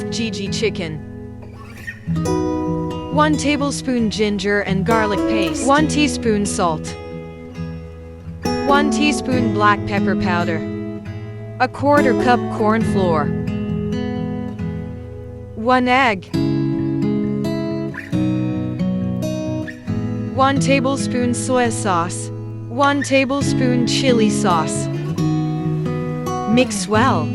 ayegi chicken. 1 tablespoon ginger and garlic paste. 1 teaspoon salt. 1 teaspoon black pepper powder. 1/4 cup corn flour. 1 egg. 1 tablespoon soy sauce. 1 tablespoon chili sauce. Mix well.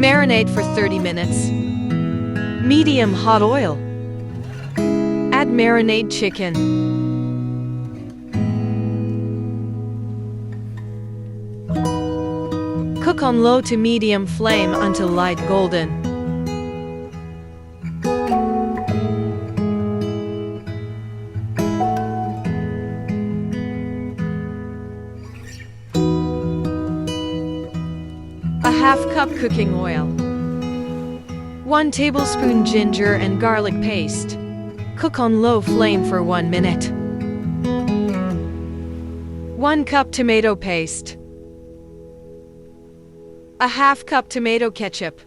Marinate for 30 minutes. Medium hot oil. Add marinade chicken. Cook on low to medium flame until light golden. A half cup cooking oil. 1 tablespoon ginger and garlic paste. Cook on low flame for 1 minute. 1 cup tomato paste. A half cup tomato ketchup.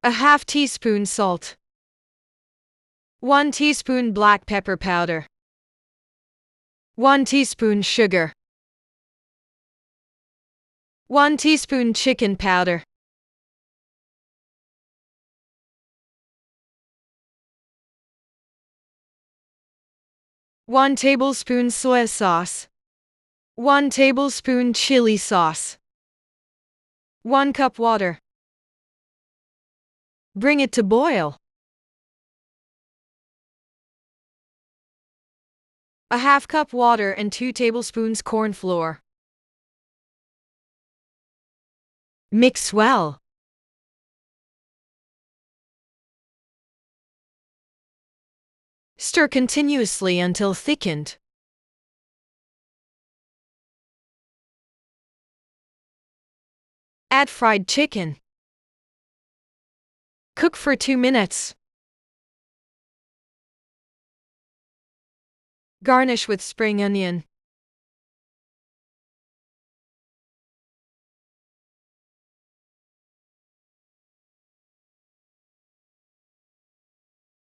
A half teaspoon salt. 1 teaspoon black pepper powder. 1 teaspoon sugar. 1 teaspoon chicken powder. 1 tablespoon soy sauce. 1 tablespoon chili sauce. 1 cup water. Bring it to boil. A half cup water and 2 tablespoons corn flour. Mix well. Stir continuously until thickened. Add fried chicken. Cook for 2 minutes. Garnish with spring onion.